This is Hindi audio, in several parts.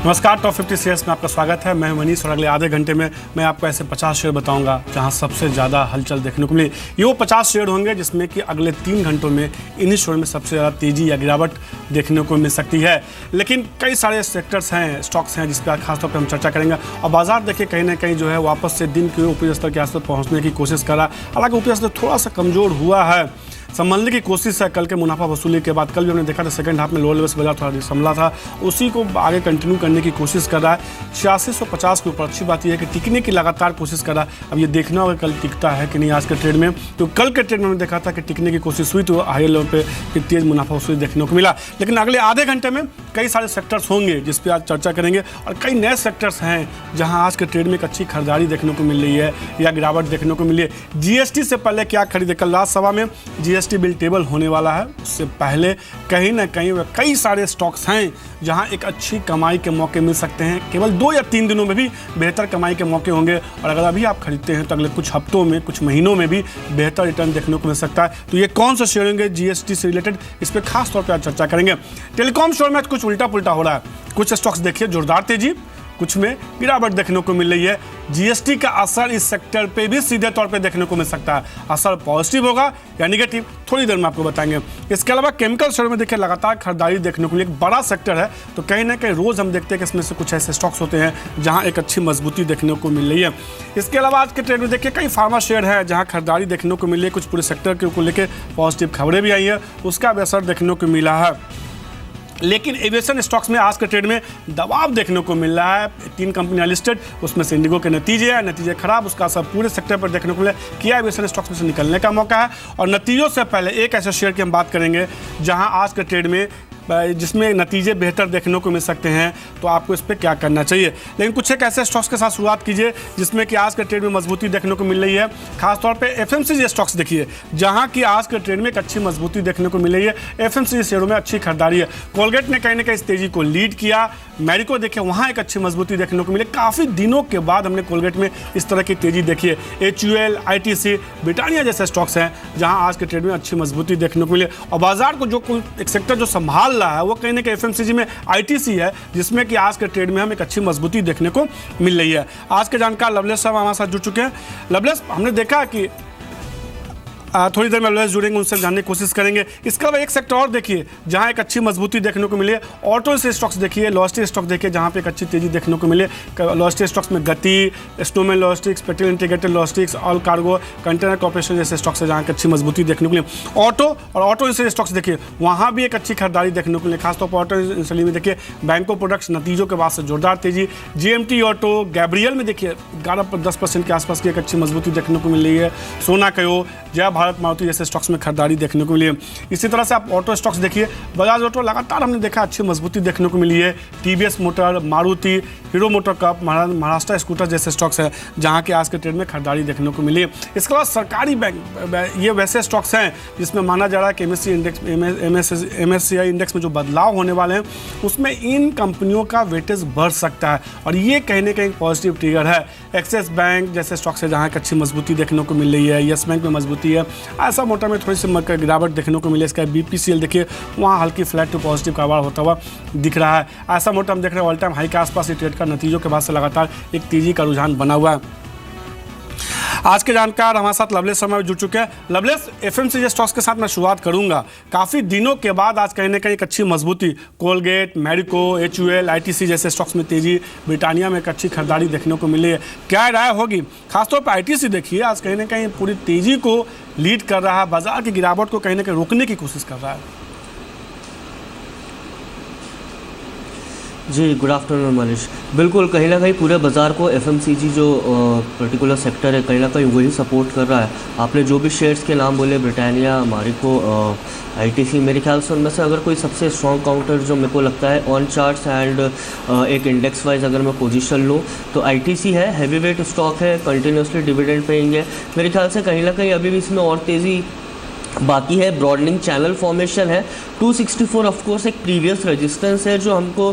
नमस्कार, टॉप 50 शेयर्स में आपका स्वागत है। मैं मनीष और अगले आधे घंटे में मैं आपको ऐसे 50 शेयर बताऊंगा जहां सबसे ज़्यादा हलचल देखने को मिली। ये वो 50 शेयर होंगे जिसमें कि अगले 3 घंटों में इन्हीं शेयर में सबसे ज़्यादा तेज़ी या गिरावट देखने को मिल सकती है। लेकिन कई सारे सेक्टर्स हैं, स्टॉक्स हैं जिस पर खासतौर पर हम चर्चा करेंगे। और बाजार देखिए कहीं ना कहीं जो है वापस से दिन के ऊपरी स्तर के आसपास पहुँचने की कोशिश कर रहा है। हालांकि ऊपरी स्तर थोड़ा सा कमज़ोर हुआ है, संभलने की कोशिश है। कल के मुनाफा वसूली के बाद कल भी हमने देखा था सेकंड हाफ में लोअर लेवल से बाजार थोड़ा संभला था, उसी को आगे कंटिन्यू करने की कोशिश कर रहा है 8650 के ऊपर। अच्छी बात यह है कि टिकने की लगातार कोशिश कर रहा है। अब ये देखना होगा कल टिकता है कि नहीं आज के ट्रेड में। तो कल के ट्रेड में हमने देखा था कि टिकने की कोशिश हुई तो हाई लेवल पे कि तेज मुनाफा वसूली देखने को मिला। लेकिन अगले आधे घंटे में कई सारे सेक्टर्स होंगे जिस पर आज चर्चा करेंगे और कई नए सेक्टर्स हैं जहाँ आज के ट्रेड में एक अच्छी खरीदारी देखने को मिल रही है या गिरावट देखने को मिली है। जीएसटी से पहले क्या खरीदे, कल राज्यसभा में जीएसटी बिल टेबल होने वाला है, उससे पहले कहीं ना कहीं कई सारे स्टॉक्स हैं जहां एक अच्छी कमाई के मौके मिल सकते हैं। केवल 2 या 3 दिनों में भी बेहतर कमाई के मौके होंगे और अगर अभी आप खरीदते हैं तो अगले कुछ हफ्तों में, कुछ महीनों में भी बेहतर रिटर्न देखने को मिल सकता है। तो ये कौन से शेयर होंगे जीएसटी से रिलेटेड, इस पर खास तौर पर आज चर्चा करेंगे। टेलीकॉम शेयर में कुछ उल्टा पुल्टा हो रहा है। कुछ स्टॉक्स देखिए जोरदार तेजी, कुछ में गिरावट देखने को मिल रही है। जीएसटी का असर इस सेक्टर पे भी सीधे तौर पे देखने को मिल सकता है। असर पॉजिटिव होगा या नेगेटिव, थोड़ी देर में आपको बताएंगे। इसके अलावा केमिकल शेयर में देखिए लगातार खरीदारी देखने को मिली, एक बड़ा सेक्टर है। तो कहीं ना कहीं रोज हम देखते हैं कि इसमें से कुछ ऐसे स्टॉक्स होते हैं जहां एक अच्छी मजबूती देखने को मिल रही है। इसके अलावा आज के ट्रेड में देखिए कई फार्मा शेयर है जहां खरीदारी देखने को मिली है। कुछ पूरे सेक्टर को लेकर पॉजिटिव खबरें भी आई है, उसका भी असर देखने को मिला है। लेकिन एविएशन स्टॉक्स में आज के ट्रेड में दबाव देखने को मिल रहा है। 3 कंपनियां लिस्टेड, उसमें से इंडिगो के नतीजे खराब, उसका असर पूरे सेक्टर पर देखने को मिला। किया एविएशन स्टॉक्स में से निकलने का मौका है। और नतीजों से पहले एक ऐसे शेयर की हम बात करेंगे जहां आज के ट्रेड में जिसमें नतीजे बेहतर देखने को मिल सकते हैं, तो आपको इस पर क्या करना चाहिए। लेकिन कुछ एक ऐसे स्टॉक्स के साथ शुरुआत कीजिए जिसमें कि आज के ट्रेड में मजबूती देखने को मिल रही है। खासतौर पे एफएमसीजी स्टॉक्स देखिए जहां की आज के ट्रेड में एक अच्छी मजबूती देखने को मिल रही है। एफएमसीजी शेयरों में अच्छी खरीदारी है। कोलगेट ने कहीं ना कहीं इस तेजी को लीड किया। मैरिको देखिए वहां एक अच्छी मजबूती देखने को मिली। काफ़ी दिनों के बाद हमने कोलगेट में इस तरह की तेजी देखी है। HUL, ITC, ब्रिटानिया जैसे स्टॉक्स हैं जहां आज के ट्रेड में अच्छी मजबूती देखने को मिली। और बाजार को जो एक सेक्टर जो संभाल रहा है वो कहीं ना कहीं एफएमसीजी में ITC है, जिसमें कि आज के ट्रेड में हम एक अच्छी मजबूती देखने को मिल रही है। आज के जानकार लवलेश साहब हमारे साथ जुड़ चुके हैं। लवलेश, हमने देखा कि थोड़ी देर में लवलेश जुड़ेंगे, उनसे जानने की कोशिश करेंगे। इसके अलावा एक सेक्टर और देखिए जहां एक अच्छी मजबूती देखने को मिली है। ऑटो से स्टॉक्स देखिए, लॉजिस्टिक स्टॉक देखिए जहां पे एक अच्छी तेजी देखने को मिले। लॉजिस्टिक स्टॉक्स में गति, स्टोमेन लॉजिस्टिक्स, पेट्रोल integrated logistics, all cargo, container corporation जैसे स्टॉक्स है जहां की अच्छी मजबूती देखने को मिली। ऑटो और ऑटो से स्टॉक्स देखिए वहां भी एक अच्छी खरीदारी देखने को मिली। खासतौर पर ऑटो इंसली में देखिए बैंको प्रोडक्ट्स नतीजों के बाद से जोरदार तेजी। GMT ऑटो, गैब्रियल में देखिए 11-10% के आसपास की एक अच्छी मजबूती देखने को मिल रही है। सोना कयो, जय भारत मारुति जैसे स्टॉक्स में खरीदारी देखने को मिली है। इसी तरह से आप ऑटो स्टॉक्स देखिए, बजाज ऑटो लगातार हमने देखा अच्छी मजबूती देखने को मिली है। TVS motor, Maruti, hero motor cup, Maharashtra scooter जैसे स्टॉक्स हैं जहां के आज के ट्रेड में खरीदारी देखने को मिली है। इसके अलावा सरकारी बैंक, ये वैसे स्टॉक्स हैं जिसमें माना जा रहा है कि MSCI इंडेक्स में जो बदलाव होने वाले हैं उसमें इन कंपनियों का वेटेज बढ़ सकता है और ये कहीं ना कहीं पॉजिटिव ट्रिगर है। एक्सिस बैंक जैसे स्टॉक्स है जहां एक अच्छी मजबूती देखने को मिल रही है। येस बैंक में मजबूती है। ऐसा मोटर में थोड़ी सी गिरावट देखने को मिली। इसका BPCL देखिए वहाँ हल्की फ्लैट टू पॉजिटिव कारोबार होता हुआ दिख रहा है। ऐसा मोटर हम देख रहे हैं ऑल टाइम हाई के आसपास ये ट्रेड का नतीजों के बाद से लगातार एक तेजी का रुझान बना हुआ है। आज के जानकार हमारे साथ लवलेश शर्मा जुड़ चुके हैं। लवलेश, एफएमसीजी स्टॉक्स के साथ मैं शुरुआत करूंगा। काफ़ी दिनों के बाद आज कहीं ना कहीं एक अच्छी मजबूती, कोलगेट, मैरिको, HUL, ITC जैसे स्टॉक्स में तेजी, ब्रिटानिया में एक अच्छी खरीदारी देखने को मिली है। क्या राय होगी? खासतौर पर ITC देखिए आज कहीं ना कहीं पूरी तेजी को लीड कर रहा है, बाजार की गिरावट को कहीं ना कहीं रोकने की कोशिश कर रहा है। जी, गुड आफ्टरनून मनीष। बिल्कुल, कहीं ना कहीं पूरे बाज़ार को एफएमसीजी जो पर्टिकुलर सेक्टर है कहीं ना कहीं वही सपोर्ट कर रहा है। आपने जो भी शेयर्स के नाम बोले, ब्रिटानिया, मारिको, ITC, मेरे ख्याल से उनमें से अगर कोई सबसे स्ट्रॉन्ग काउंटर जो मेरे को लगता है ऑन चार्ट्स एंड एक इंडेक्स वाइज अगर मैं पोजीशन लूँ तो ITC है। हैवी वेट स्टॉक है, कंटिन्यूसली डिविडेंड पेइंग है। मेरे ख्याल से कहीं ना कहीं अभी भी इसमें और तेज़ी बाकी है। ब्रॉडनिंग चैनल फॉर्मेशन है। 264 ऑफ कोर्स एक प्रीवियस रेजिस्टेंस है जो हमको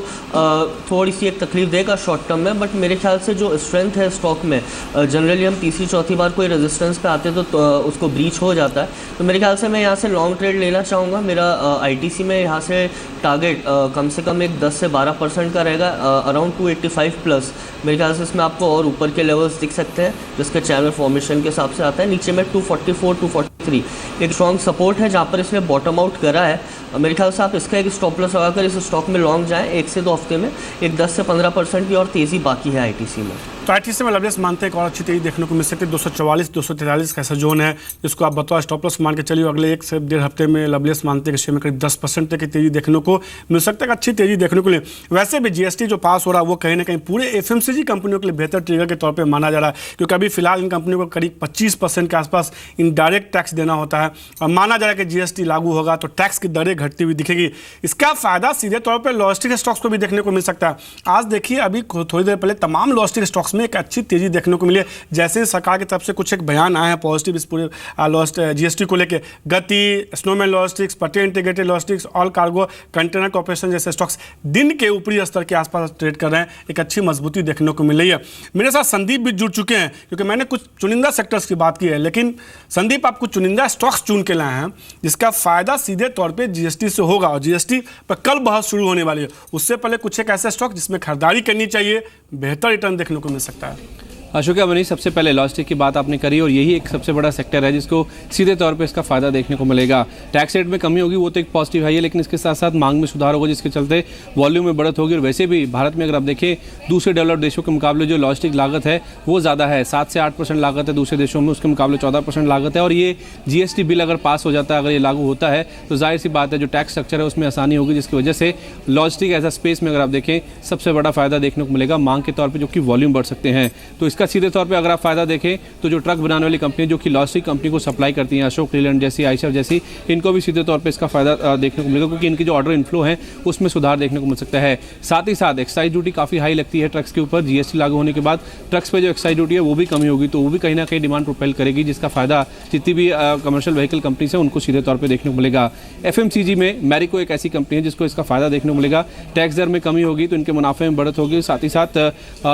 थोड़ी सी एक तकलीफ देगा शॉर्ट टर्म में, बट मेरे ख्याल से जो स्ट्रेंथ है स्टॉक में, जनरली हम तीसरी चौथी बार कोई रेजिस्टेंस पे आते तो उसको ब्रीच हो जाता है। तो मेरे ख्याल से मैं यहाँ से लॉन्ग ट्रेड लेना चाहूँगा। मेरा ITC में यहाँ से टारगेट कम से कम एक 10 से 12% का रहेगा, अराउंड 285 प्लस। मेरे ख्याल से इसमें आपको और ऊपर के लेवल्स दिख सकते हैं, जिसके चैनल फॉर्मेशन के हिसाब से आता है। नीचे में 244 243 एक स्ट्रॉन्ग सपोर्ट है, जहाँ पर इसने बॉटम आउट करा है। मेरे ख्याल से आप इसका एक स्टॉप लॉस लगाकर इस स्टॉक में लॉन्ग जाएं। 1 से 2 हफ्ते में एक 10 से 15% की और तेज़ी बाकी है आईटीसी में। तो आईटीसी में लवलेस मानते हैं एक और अच्छी तेजी देखने को मिल सकती है। 244 243 का ऐसा जोन है जिसको आप बतौर स्टॉप लॉस मान के चलिए। अगले 1 से 1.5 हफ्ते में लवलेस मानते हैं कि शेयर में करीब 10% तक की तेजी देखने को मिल सकता है, अच्छी तेजी देखने को मिले। वैसे भी जीएसटी जो पास हो रहा है वो कहीं ना कहीं पूरे एफएमसीजी कंपनियों के लिए बेहतर ट्रिगर के तौर पर माना जा रहा है, क्योंकि अभी फिलहाल इन कंपनियों को करीब 25% के आसपास इनडायरेक्ट टैक्स देना होता है और माना जा रहा है कि जीएसटी लागू होगा तो टैक्स की दरें घटती हुई दिखेगी। इसका फायदा सीधे तौर पर लॉजिस्टिक स्टॉक्स को भी देखने को मिल सकता है। आज देखिए अभी थोड़ी देर पहले तमाम लॉजिस्टिक स्टॉक्स में एक अच्छी तेजी देखने को मिली है, जैसे सरकार की तरफ से कुछ एक बयान आया है पॉजिटिव इस पूरे जीएसटी को लेकर। गति, snowman logistics, Patel integrated logistics, all cargo container corporation जैसे स्टॉक्स दिन के ऊपरी स्तर के आसपास ट्रेड कर रहे हैं, एक अच्छी मजबूती देखने को मिल रही है। मेरे साथ संदीप भी जुड़ चुके हैं, क्योंकि मैंने कुछ चुनिंदा सेक्टर्स की बात की है, लेकिन संदीप आप कुछ चुनिंदा स्टॉक्स चुन के लाए हैं जिसका फायदा सीधे तौर पर जीएसटी से होगा और जीएसटी पर कल बहस शुरू होने वाली है। उससे पहले कुछ एक ऐसे स्टॉक जिसमें खरीदारी करनी चाहिए, बेहतर रिटर्न देखने को मिल सकता है। शुक्रिया मनीष, सबसे पहले लॉजिस्टिक की बात आपने करी और यही एक सबसे बड़ा सेक्टर है जिसको सीधे तौर पे इसका फायदा देखने को मिलेगा। टैक्स रेट में कमी होगी वो तो एक पॉजिटिव है, लेकिन इसके साथ साथ मांग में सुधार होगा जिसके चलते वॉल्यूम में बढ़त होगी। और वैसे भी भारत में अगर आप देखें दूसरे डेवलप्ड देशों के मुकाबले जो लॉजिस्टिक लागत है वो ज़्यादा है, 7 से 8% लागत है दूसरे देशों में, उसके मुकाबले 14% लागत है। और ये जीएसटी बिल अगर पास हो जाता है, अगर ये लागू होता है तो जाहिर सी बात है जो टैक्स स्ट्रक्चर है उसमें आसानी होगी, जिसकी वजह से लॉजिस्टिक एज अ स्पेस में अगर आप देखें सबसे बड़ा फायदा देखने को मिलेगा मांग के तौर पर, जो कि वॉल्यूम बढ़ सकते हैं। तो इसका सीधे तौर पर अगर फायदा देखें तो जो ट्रक बनाने वाली कंपनी जो कि लॉजिस्टिक कंपनी को सप्लाई करती हैं, अशोक लीलैंड जैसी, आयशर जैसी, इनको भी सीधे तौर पे इसका फायदा देखने को मिलेगा, क्योंकि इनकी जो ऑर्डर इनफ्लो है उसमें सुधार देखने को मिल सकता है। साथ ही साथ एक्साइज ड्यूटी काफ़ी हाई लगती है ट्रक्स के ऊपर। जीएसटी लागू होने के बाद ट्रक्स पे जो एक्साइज ड्यूटी है वो भी कमी होगी, तो वो भी कहीं ना कहीं डिमांड प्रोपेल करेगी, जिसका फायदा जितनी भी कमर्शियल व्हीकल कंपनीज है उनको सीधे तौर पर देखने को मिलेगा। एफएमसीजी में मैरिको एक ऐसी कंपनी है जिसको इसका फायदा देखने को मिलेगा। टैक्स दर में कमी होगी तो इनके मुनाफे में बढ़त होगी। साथ ही साथ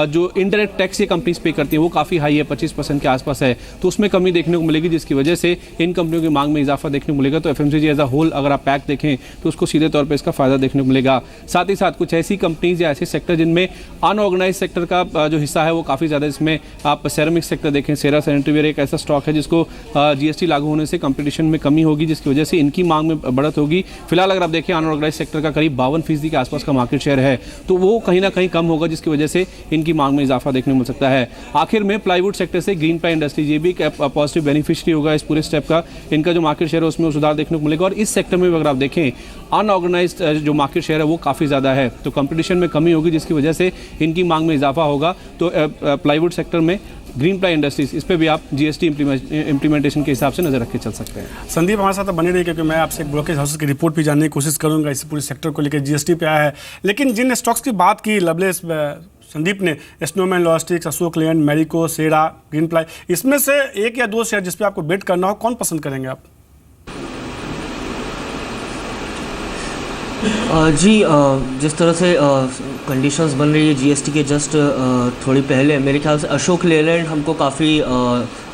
जो इनडायरेक्ट टैक्स ये कंपनीज पे करती हैं वो काफ़ी हाई है, 25% के आसपास है, तो उसमें कमी देखने को मिलेगी, जिसकी वजह से इन कंपनियों की मांग में इजाफा देखने को मिलेगा। तो एफएमसीजी एज अ होल अगर आप पैक देखें तो उसको सीधे तौर पे इसका फायदा देखने को मिलेगा। साथ ही साथ कुछ ऐसी कंपनीज या ऐसे सेक्टर जिनमें अनऑर्गेनाइज सेक्टर का जो हिस्सा है वो काफ़ी ज़्यादा, इसमें आप सेरेमिक सेक्टर देखें, सेरा सैनिटरीवेयर एक ऐसा स्टॉक है जिसको जीएसटी लागू होने से कंपटीशन में कमी होगी, जिसकी वजह से इनकी मांग में बढ़त होगी। फिलहाल अगर आप देखें अनऑर्गेनाइज सेक्टर का करीब 52% के आसपास का मार्केट शेयर है, तो वो कहीं ना कहीं कम होगा, जिसकी वजह से इनकी मांग में इजाफा देखने को मिल सकता है। आखिर में प्लाईवुड सेक्टर से ग्रीन प्लाई इंडस्ट्रीज ये भी पॉजिटिव बेनिफिशियरी होगा इस पूरे स्टेप का। इनका जो मार्केट शेयर है उसमें सुधार देखने को मिलेगा। और इस सेक्टर में अगर आप देखें अनऑर्गेनाइज्ड जो मार्केट शेयर है वो काफ़ी ज़्यादा है, तो कंपटीशन में कमी होगी, जिसकी वजह से इनकी मांग में इजाफा होगा। तो प्लाईवुड सेक्टर में ग्रीन प्लाई इंडस्ट्रीज, इस पर भी आप जीएसटी इंप्लीमेंटेशन के हिसाब से नजर रख के चल सकते हैं। संदीप हमारे साथ बने रही, क्योंकि मैं आपसे एक ब्रोकरेज हाउस की रिपोर्ट भी जानने की कोशिश करूंगा इस पूरे सेक्टर को लेकर। जीएसटी पे आया है, लेकिन जिन स्टॉक्स की बात की लवलेस संदीप ने, स्नोमैन लॉजिस्टिक्स, अशोक लीलैंड, मैरिको, सेरा, ग्रीन प्लाई, इसमें से 1 या 2 शेयर जिस पे आपको बेट करना हो, कौन पसंद करेंगे आप? जी, जिस तरह से कंडीशंस बन रही है जीएसटी के जस्ट थोड़ी पहले, मेरे ख्याल से अशोक लीलैंड हमको काफ़ी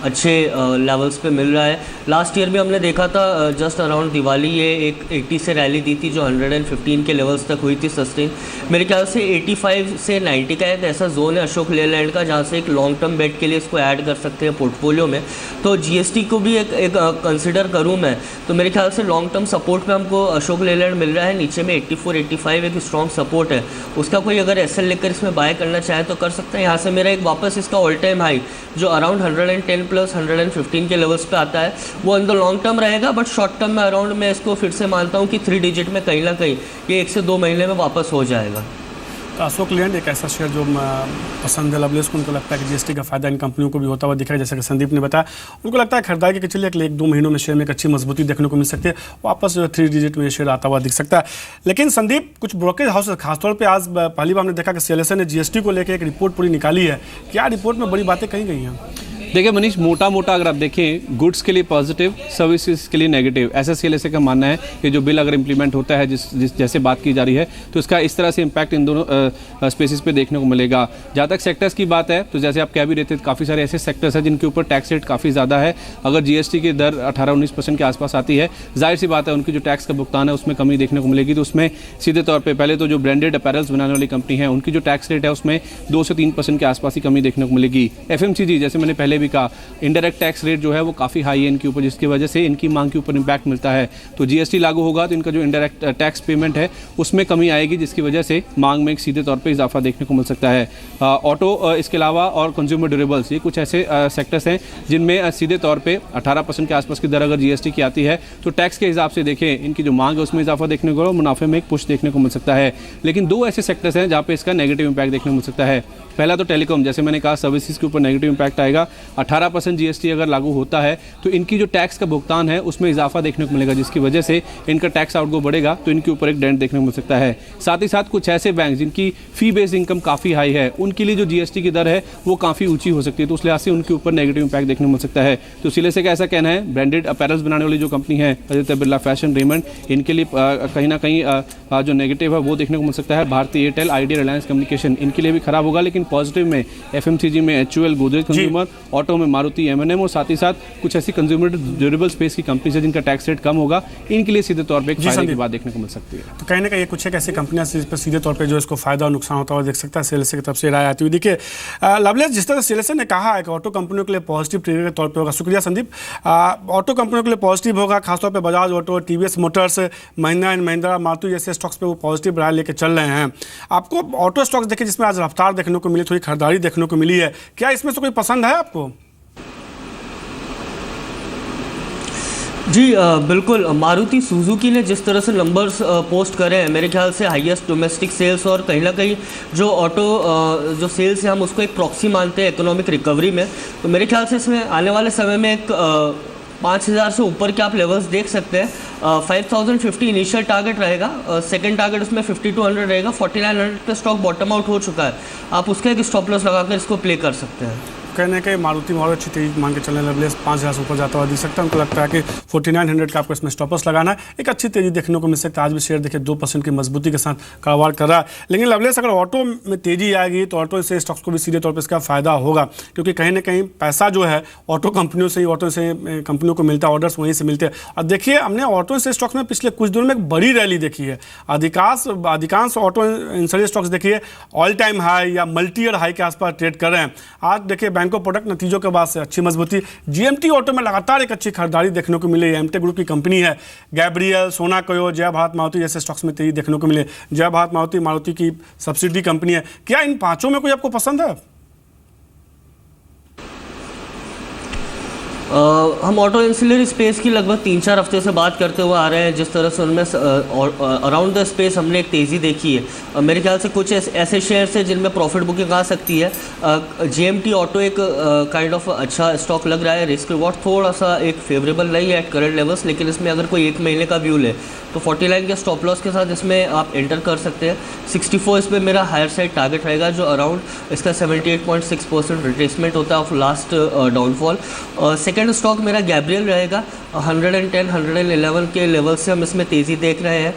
अच्छे लेवल्स पे मिल रहा है। लास्ट ईयर भी हमने देखा था जस्ट अराउंड दिवाली ये एक 80 से रैली दी थी जो 115 के लेवल्स तक हुई थी सस्टेन। मेरे ख्याल से 85 से 90 का एक ऐसा जोन है अशोक लीलैंड का जहाँ से एक लॉन्ग टर्म बेट के लिए इसको ऐड कर सकते हैं पोर्टफोलियो में। तो जीएसटी को भी एक कंसिडर करूँ मैं, तो मेरे ख्याल से लॉन्ग टर्म सपोर्ट में हमको अशोक लीलैंड मिल रहा है। नीचे में 84-85 एक स्ट्रॉन्ग सपोर्ट है, उसका कोई अगर एसएल लेकर इसमें बाय करना चाहे तो कर सकते हैं। यहाँ से मेरा एक वापस इसका ऑल टाइम हाई जो अराउंड 110 प्लस 115 के लेवल्स पे आता है वो इन द लॉन्ग टर्म रहेगा, बट शॉर्ट टर्म में अराउंड मैं इसको फिर से मानता हूँ कि 3 डिजिट में कहीं ना कहीं ये 1 से 2 महीने में वापस हो जाएगा। तो अशोक लीलैंड एक ऐसा शेयर जो पसंद है लवलेस को, उनको लगता है कि जीएसटी का फायदा इन कंपनियों को भी होता हुआ दिख रहा है, जैसे कि संदीप ने बताया। उनको लगता है खरीदारी के चलिए 1-2 महीनों में शेयर में एक अच्छी मजबूती देखने को मिल सकती है, वापस 3 डिजिट में शेयर आता हुआ दिख सकता है। लेकिन संदीप, कुछ ब्रोकरेज हाउस खासतौर पर आज पहली बार हमने देखा कि सीएलएसए ने जीएसटी को लेकर एक रिपोर्ट पूरी निकाली है। क्या रिपोर्ट में बड़ी बातें कही गई हैं? देखिए मनीष, मोटा मोटा अगर आप देखें, गुड्स के लिए पॉजिटिव, सर्विसेज के लिए नेगेटिव, एसएससीएलएसए का मानना है कि जो बिल अगर इंप्लीमेंट होता है जिस जैसे बात की जा रही है तो इसका इस तरह से इम्पैक्ट इन दोनों स्पेसिस पे देखने को मिलेगा। जहाँ तक सेक्टर्स की बात है तो जैसे आप कह भी रहे थे, काफ़ी सारे ऐसे सेक्टर्स हैं जिनके ऊपर टैक्स रेट काफ़ी ज़्यादा है। अगर जीएसटी की दर 18-19% के आसपास आती है, जाहिर सी बात है उनकी जो टैक्स का भुगतान है उसमें कमी देखने को मिलेगी। तो उसमें सीधे तौर पर पहले तो जो ब्रांडेड अपैरल्स बनाने वाली कंपनी है उनकी जो टैक्स रेट है उसमें 2 से 3% के आसपास ही कमी देखने को मिलेगी। एफएमसीजी, जैसे मैंने पहले भी कहा, इंडायरेक्ट टैक्स रेट जो है वो काफ़ी हाई है इनके ऊपर, जिसकी वजह से इनकी मांग के ऊपर इम्पैक्ट मिलता है। तो जीएसटी लागू होगा तो इनका जो इंडायरेक्ट टैक्स पेमेंट है उसमें कमी आएगी, जिसकी वजह से मांग में एक सीधे तौर पे इजाफा देखने को मिल सकता है। ऑटो, इसके अलावा और कंज्यूमर ड्यूरेबल्स, ये कुछ ऐसे सेक्टर्स हैं जिनमें सीधे तौर पे 18% के आसपास की दर अगर जीएसटी की आती है तो टैक्स के हिसाब से देखें इनकी जो मांग है उसमें इजाफा देखने को, मुनाफे में एक पुश देखने को मिल सकता है। लेकिन 2 ऐसे सेक्टर्स हैं जहाँ पे इसका नेगेटिव इम्पैक्ट देखने को मिल सकता है। पहला तो टेलीकॉम, जैसे मैंने कहा सर्विसेज के ऊपर नेगेटिव इम्पैक्ट आएगा। 18% जीएसटी अगर लागू होता है तो इनकी जो टैक्स का भुगतान है उसमें इजाफा देखने को मिलेगा, जिसकी वजह से इनका टैक्स आउटगो बढ़ेगा तो इनके ऊपर एक डेंट देखने को मिल सकता है। साथ ही साथ कुछ ऐसे बैंक जिनकी फी बेस्ड इनकम काफ़ी हाई है, उनके लिए जो जीएसटी की दर है वो काफ़ी ऊंची हो सकती है, तो उस लिहाज से उनके ऊपर नेगेटिव इम्पैक्ट देखने को मिल सकता है। तो सीएलएसए का ऐसा कहना है, ब्रांडेड अपैरल्स बनाने वाली जो कंपनी है आदित्य बिरला फैशन, रेमंड, इनके लिए कहीं ना कहीं जो नेगेटिव है वो देखने को मिल सकता है। भारतीय एयरटेल, आइडिया, रिलायंस कम्युनिकेशन, इनके लिए भी खराब होगा। लेकिन पॉजिटिव में एफएमसीजी में एचयूएल, गोदरेज कंज्यूमर, ऑटो में मारुति, एमएनएम, और साथ ही साथ कुछ ऐसी कंज्यूमर ड्यूरेबल स्पेस की कंपनी है जिनका टैक्स रेट कम होगा, इनके लिए सीधे तौर पर एक फायदे की बात देखने को मिल सकती है। तो कहीं ना कहीं कुछ एक ऐसी कंपनियां जिस पर सीधे तौर पे जो इसको फायदा और नुकसान होता हुआ देख सकता है। सीएलएसए की तरफ से राय आती हुई देखिए लवलेस, जिस तरह सीएलएसए ने कहा है कि ऑटो कंपनियों के लिए पॉजिटिव ट्रिगर के तौर पे होगा। शुक्रिया संदीप। ऑटो कंपनियों के लिए पॉजिटिव होगा, खासतौर पे Bajaj auto, TVS Motors, Mahindra and Mahindra, Maruti जैसे स्टॉक्स पे वो पॉजिटिव राय लेके चल रहे हैं। आपको ऑटो स्टॉक्स देखिए जिसमें आज रफ्तार देखने को मिली, थोड़ी खरीदारी देखने को मिली है, क्या इसमें से कोई पसंद है आपको? जी बिल्कुल, मारुति सुजुकी ने जिस तरह से नंबर्स पोस्ट करे हैं, मेरे ख्याल से हाईएस्ट डोमेस्टिक सेल्स, और कहीं ना कहीं जो ऑटो जो सेल्स है हम उसको एक प्रॉक्सी मानते हैं इकोनॉमिक रिकवरी में। तो मेरे ख्याल से इसमें आने वाले समय में एक 5000 से ऊपर के आप लेवल्स देख सकते हैं। 5050 इनिशियल टारगेट रहेगा, सेकंड टारगेट उसमें 5200 रहेगा। 4900 पे स्टॉक बॉटम आउट हो चुका है, आप उसका एक स्टॉप लॉस लगाकर इसको प्ले कर सकते हैं। कहने के मारुति बहुत अच्छी तेजी मान के चलने लगे, 5000 से ऊपर जाता हुआ दिख सकता है। उनको लगता है कि 4900 का आपको इसमें स्टॉपर्स लगाना है, एक अच्छी तेजी देखने को मिल सकता है। आज भी शेयर देखिए 2% की मजबूती के साथ कारोबार कर रहा है। लेकिन लवलेस, अगर ऑटो में तेजी आएगी तो ऑटो से स्टॉक्स को भी सीधे तौर पर इसका फायदा होगा, क्योंकि कहीं ना कहीं पैसा जो है ऑटो कंपनियों से ही, ऑटो से कंपनियों को मिलता है, ऑर्डर्स वहीं से मिलते हैं। और देखिए हमने ऑटो से स्टॉक्स में पिछले कुछ दिनों में एक बड़ी रैली देखी है। अधिकांश ऑटो इंश्योरेंस स्टॉक्स देखिए ऑल टाइम हाई या मल्टी ईयर हाई के आसपास ट्रेड कर रहे हैं। आज देखिए बैंक ऑफ प्रोडक्ट नतीजों के बाद से अच्छी मजबूती, जीएमटी ऑटो में लगातार एक अच्छी खरीदारी देखने को मिली। एमटे ग्रुप की कंपनी है, गैब्रियल, सोना कयो, जय भारत मारुति जैसे स्टॉक्स में तेजी देखने को मिले। जय भारत मारुति मारुति की सब्सिडी कंपनी है। क्या इन पांचों में कोई आपको पसंद है? हम ऑटो इंसिलरी स्पेस की लगभग 3-4 हफ्ते से बात करते हुए आ रहे हैं। जिस तरह से उनमें अराउंड द स्पेस हमने एक तेज़ी देखी है। मेरे ख्याल से कुछ ऐसे शेयर्स हैं जिनमें प्रॉफिट बुकिंग आ सकती है। जीएमटी ऑटो एक काइंड ऑफ अच्छा स्टॉक लग रहा है। रिस्क रिवॉर्ड थोड़ा सा एक फेवरेबल नहीं है एट करंट लेवल्स, लेकिन इसमें अगर कोई 1 महीने का व्यू ले तो 49 के स्टॉप लॉस के साथ इसमें आप एंटर कर सकते हैं। 64 इसमें मेरा हायर साइड टारगेट रहेगा, जो अराउंड इसका 78.6% रिट्रेसमेंट होता है of last downfall. Second stock मेरा गैब्रियल रहेगा। 110 111 के लेवल से हम इसमें तेज़ी देख रहे हैं।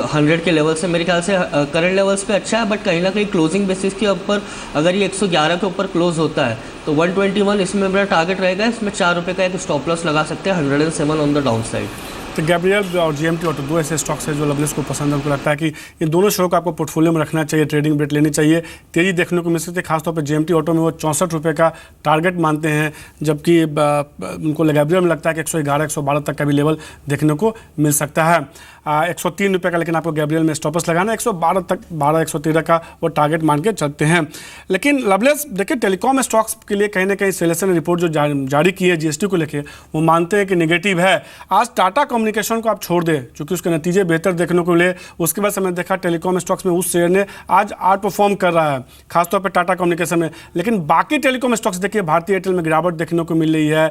100 के लेवल से मेरे ख्याल से करंट लेवल्स पे अच्छा है, बट कहीं ना कहीं क्लोजिंग बेसिस के ऊपर अगर ये 111 के ऊपर क्लोज होता है तो 121 इसमें मेरा टारगेट रहेगा। इसमें ₹4 का एक स्टॉप लॉस लगा सकते हैं, 107 ऑन द डाउन साइड। तो गैब्रियल और जीएमटी ऑटो 2 ऐसे स्टॉक्स हैं जो लवलेस को पसंद है। उनको लगता है कि इन दोनों शेयरों को आपको पोर्टफोलियो में रखना चाहिए, ट्रेडिंग बेट लेनी चाहिए, तेजी देखने को मिल सकती है। खासतौर पर जीएमटी ऑटो में वो ₹64 का टारगेट मानते हैं, जबकि उनको गैब्रियल में लगता है कि 111 112 तक का भी लेवल देखने को मिल सकता है। ₹103 का लेकिन आपको गैब्रियल में स्टॉपर्स लगाना, 112 तक 113 का वो टारगेट मान के चलते हैं। लेकिन लवलेस देखिए टेलीकॉम स्टॉक्स के लिए कहीं ना कहीं सीएलएसए ने रिपोर्ट जो जारी की है जीएसटी को लेकर, वो मानते हैं कि नेगेटिव है। आज टाटा कम्युनिकेशन को आप छोड़ दें, क्योंकि उसके नतीजे बेहतर देखने को मिले, उसके बाद से मैंने देखा टेलीकॉम स्टॉक्स में उस शेयर ने आज आउट परफॉर्म कर रहा है, खासतौर पर टाटा कम्युनिकेशन में। लेकिन बाकी टेलीकॉम स्टॉक्स देखिए, भारतीय एयरटेल में गिरावट देखने को मिल रही है।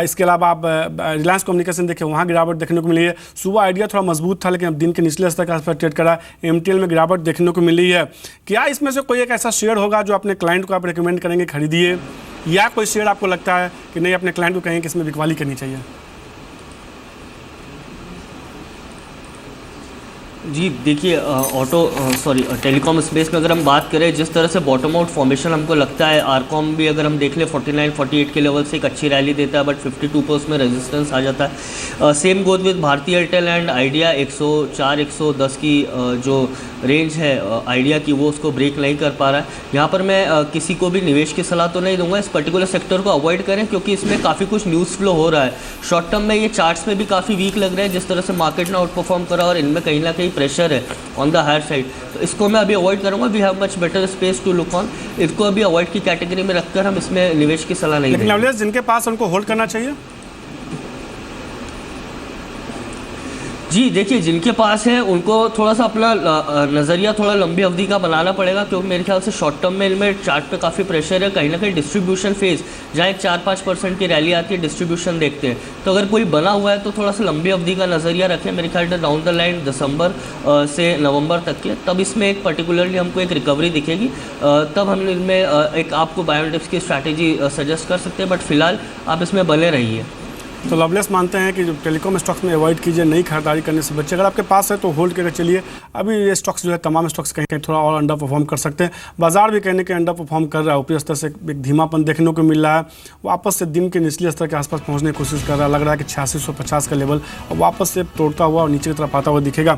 इसके अलावा आप रिलायंस कम्युनिकेशन देखिए, वहाँ गिरावट देखने को मिली है। सुबह आइडिया थोड़ा मजबूत था, लेकिन अब दिन के निचले स्तर के आसपास ट्रेड करा। एमटीएल में गिरावट देखने को मिली है। क्या इसमें से कोई एक ऐसा शेयर होगा जो अपने क्लाइंट को आप रिकमेंड करेंगे खरीदिए, या कोई शेयर आपको लगता है कि नहीं अपने क्लाइंट को कहेंगे कि इसमें बिकवाली करनी चाहिए? जी देखिए, टेलीकॉम स्पेस में अगर हम बात करें, जिस तरह से बॉटम आउट फॉर्मेशन हमको लगता है, आरकॉम भी अगर हम देख लें 49-48 के लेवल से एक अच्छी रैली देता है, बट 52 पर उसमें रेजिस्टेंस आ जाता है। सेम गोज विद भारतीय एयरटेल एंड आइडिया, 104-110 की जो रेंज है आइडिया की, वो उसको ब्रेक नहीं कर पा रहा है। यहाँ पर मैं किसी को भी निवेश की सलाह तो नहीं दूंगा, इस पर्टिकुलर सेक्टर को अवॉइड करें, क्योंकि इसमें काफ़ी कुछ न्यूज़ फ्लो हो रहा है। शॉर्ट टर्म में ये चार्ट्स में भी काफ़ी वीक लग रहे हैं, जिस तरह से मार्केट ने आउट परफॉर्म करा, और इनमें कहीं ना कहीं प्रेशर है ऑन द हायर साइड, तो इसको मैं अभी अवॉइड करूंगा। We have much better space to look on. इसको अभी अवॉइड की कैटेगरी में रखकर हम इसमें निवेश की सलाह नहीं लेकिन देंगे। नवलेश, जिनके पास उनको होल्ड करना चाहिए? जी देखिए, जिनके पास है उनको थोड़ा सा अपना नज़रिया थोड़ा लंबी अवधि का बनाना पड़ेगा, क्योंकि मेरे ख्याल से शॉर्ट टर्म में इनमें चार्ट पे काफ़ी प्रेशर है। कहीं ना कहीं डिस्ट्रीब्यूशन फेज, जहाँ एक 4-5% की रैली आती है, डिस्ट्रीब्यूशन देखते हैं, तो अगर कोई बना हुआ है तो थोड़ा सा लंबी अवधि का नज़रिया रखें। मेरे ख्याल से डाउन द लाइन दिसंबर से नवंबर तक के, तब इसमें एक पर्टिकुलरली हमको एक रिकवरी दिखेगी, तब हम इनमें एक आपको बाय एंड डिप्स की स्ट्रैटेजी सजेस्ट कर सकते हैं, बट फिलहाल आप इसमें बने रहिए। तो लवलेस मानते हैं कि जो टेलीकॉम स्टॉक्स में अवॉइड कीजिए, नई खरीदारी करने से बच्चे। अगर आपके पास है तो होल्ड करके चलिए। अभी ये स्टॉक्स जो है, तमाम स्टॉक्स कहीं कहीं थोड़ा और अंडर परफॉर्म कर सकते हैं। बाजार भी कहने के अंडर परफॉर्म कर रहा है, ऊपरी स्तर से एक धीमापन देखने को मिल रहा है। वापस से दिन के निचले स्तर के आसपास पहुंचने की कोशिश कर रहा है। लग रहा है कि 8650 का लेवल वापस से तोड़ता हुआ और नीचे की तरफ आता हुआ दिखेगा।